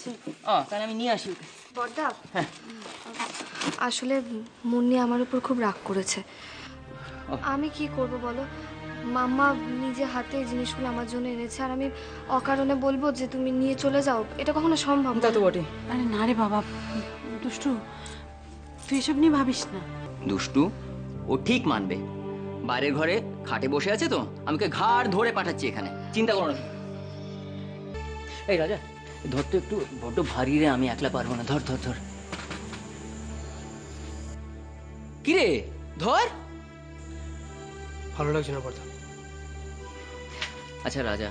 আছে। তাহলে আমি নিয়ে আসি ওকে। বড়দা, হ্যাঁ, আসলে মুন্নি আমার উপর খুব রাগ করেছে। আমি কি করব বলো? মাম্মা নিজে হাতে এই জিনিসগুলো আমার জন্য এনেছে, আর আমি অকারণে বলবো যে তুমি নিয়ে চলে যাও? এটা কখনো সম্ভব তা না। তো বটে। আরে না রে বাবা, দুষ্টু, তুই এসব নিয়ে ভাবিস না। দুষ্টু ও ঠিক মানবে। বাইরের ঘরে খাটে বসে আছে তো, আমাকে ঘাড় ধরে পাঠাচ্ছি এখানে, চিন্তা করো না। এই রাজা, ধর তো একটু, বড্ড ভারী রে, আমি একলা পারবো না। ধর ধর ধর। কিরে ধর। ভালো লাগছে না বর্দা। আচ্ছা রাজা,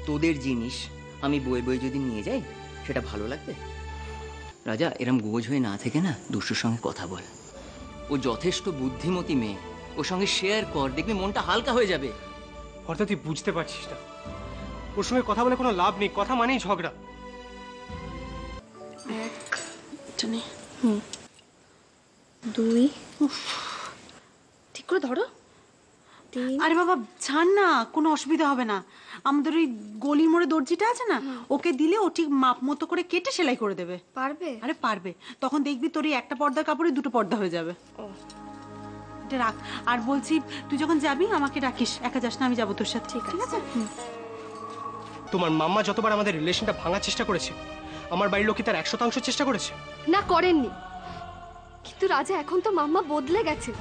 তোদের জিনিস আমি বয়ে বয়ে যদি নিয়ে যাই, সেটা ভালো লাগবে? রাজা, এরম গোজ হয়ে না থেকে না দুষ্টুর সঙ্গে কথা বল। ও যথেষ্ট বুদ্ধিমতী মেয়ে, ওর সঙ্গে শেয়ার কর, দেখবি মনটা হালকা হয়ে যাবে। বর্দা তুই বুঝতে পারছিস না, ওর সঙ্গে কথা বলে কোনো লাভ নেই, কথা মানেই ঝগড়া। দুই, ঠিক করে ধরো। তিন। আরে বাবা ছাড় না, কোনো অসুবিধা হবে না। আমাদের ওই গলির মোড়ে দর্জিটা আছে না, ওকে দিলে ও ঠিক মাপ মতো করে কেটে সেলাই করে দেবে। পারবে? আরে পারবে, তখন দেখবি তোর এই একটা পর্দার কাপড়ে দুটো পর্দা হয়ে যাবে। এটা রাখ। আর বলছি, তুই যখন যাবি আমাকে ডাকিস, একা যাস না, আমি যাবো তোর সাথে। ঠিক আছে? তোমার মাম্মা যতবার আমাদের রিলেশনটা ভাঙার চেষ্টা করেছে, আমার বাড়ির লোক কি তার 100% চেষ্টা করেছে? না, করেননি। কিন্তু রাজা, এখন তো মাম্মা বদলে গেছে।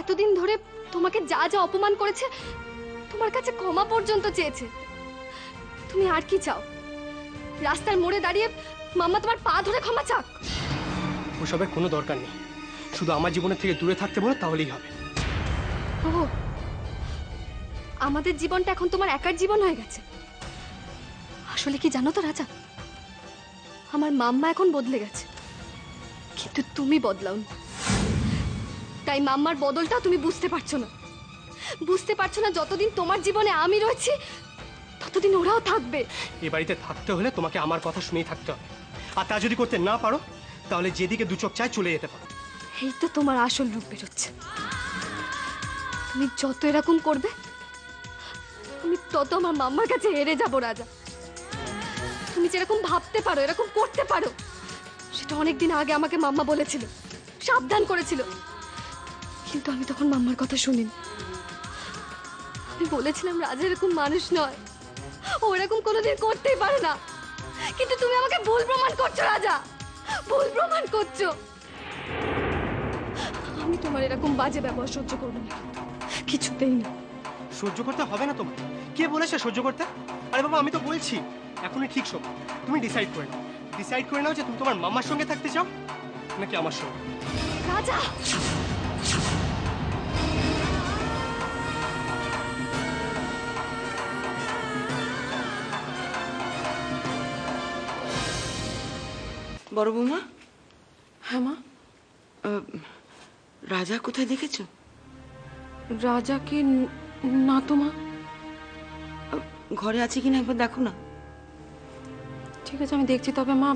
এতদিন ধরে তোমাকে যা যা অপমান করেছে, তোমার কাছে ক্ষমা পর্যন্ত চেয়েছে। তুমি আর কি চাও? রাস্তার মোড়ে দাঁড়িয়ে মাম্মা তোমার পা ধরে ক্ষমা চাক? ওসবের কোনো দরকার নেই, শুধু আমার জীবনের থেকে দূরে থাকতে বলো, তাহলেই হবে। ও, আমাদের জীবনটা এখন তোমার একার জীবন হয়ে গেছে। আসলে কি জানো তো রাজা, আমার মাম্মা এখন বদলে গেছে, কিন্তু তুমি বদলাওনি। তাই মাম্মার বদলটাও তুমি বুঝতে পারছো না। বুঝতে পারছো না, যতদিন তোমার জীবনে আমি রয়েছি ততদিন ওরাও থাকবে। এই বাড়িতে থাকতে হলে তোমাকে আমার কথা শুনেই থাকতে হবে, আর তা যদি করতে না পারো, তাহলে যেদিকে দু চোখ চায় চলে যেতে পারো। এই তো তোমার আসল রূপ বেরোচ্ছে। তুমি যত এরকম করবে, আমি তত আমার মাম্মার কাছে হেরে যাব রাজা। তুমি যেরকম ভাবতে পারো, এরকম করতে পারো, সেটা অনেকদিন আগে আমাকে মাম্মা বলেছিল, সাবধান করেছিল। কিন্তু আমি তখন মাম্মার কথা শুনিনি। আমি বলেছিলাম রাজা এরকম মানুষ নয়, ও এরকম কোনোদিন করতেই পারে না। কিন্তু তুমি আমাকে ভুল প্রমাণ করছো রাজা, ভুল প্রমাণ করছো। আমি তোমার এরকম বাজে ব্যবহার সহ্য করবো না, কিছুতেই না। সহ্য করতে হবে না তোমার? কে বলেছে সহ্য করতে? আরে বাবা, আমি তো বলছি এখনই ঠিক সময়। তুমি ডিসাইড করে নাও, ডিসাইড করে নাও যে তুমি তোমার মামার সঙ্গে থাকতে চাও নাকি আমার সঙ্গে। রাজা, বড় বৌমা, হ্যাঁ মা। রাজা কোথায় দেখেছো? রাজাকে না তো মা। ঘরে আছে কিনা একবার দেখো না। ঠিক আছে, আমি দেখছি। তবে মা,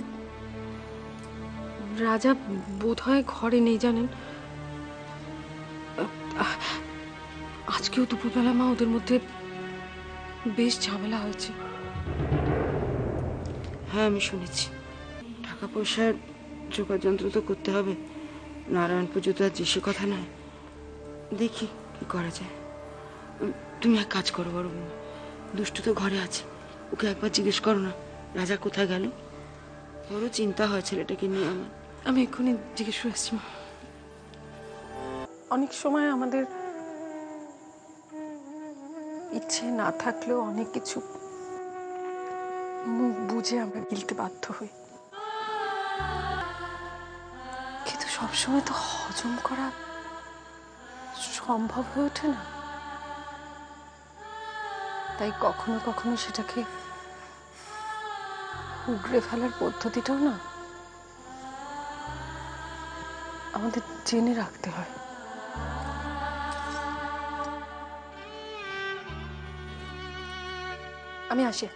রাজা বোধহয় ঘরে নেই জানেন। আজকেও দুপুরবেলা মা ওদের মধ্যে বেশ ঝামেলা হয়েছে। হ্যাঁ, আমি শুনেছি। টাকা পয়সার জোগাড় যন্ত্র তো করতে হবে, নারায়ণ পুজো তো আর যে সে কথা নয়। দেখি কি করা যায়। তুমি এক কাজ করো বড় বৌমা, দুষ্টু তো ঘরে আছে, ওকে একবার জিজ্ঞেস করো না রাজা কোথায় গেল। বড় চিন্তা হয় ছেলেটাকে নিয়ে আমার। আমি এক্ষুনি জিজ্ঞেস করে আসছি মা। অনেক সময় আমাদের ইচ্ছে না থাকলেও অনেক কিছু মুখ বুঝে আমরা গিলতে বাধ্য হই, কিন্তু সবসময় তো হজম করা সম্ভব হয়ে ওঠে না। তাই কখনো কখনো সেটাকে উগড়ে ফেলার পদ্ধতিটাও না আমাদের জেনে রাখতে হয়। আমি আসি।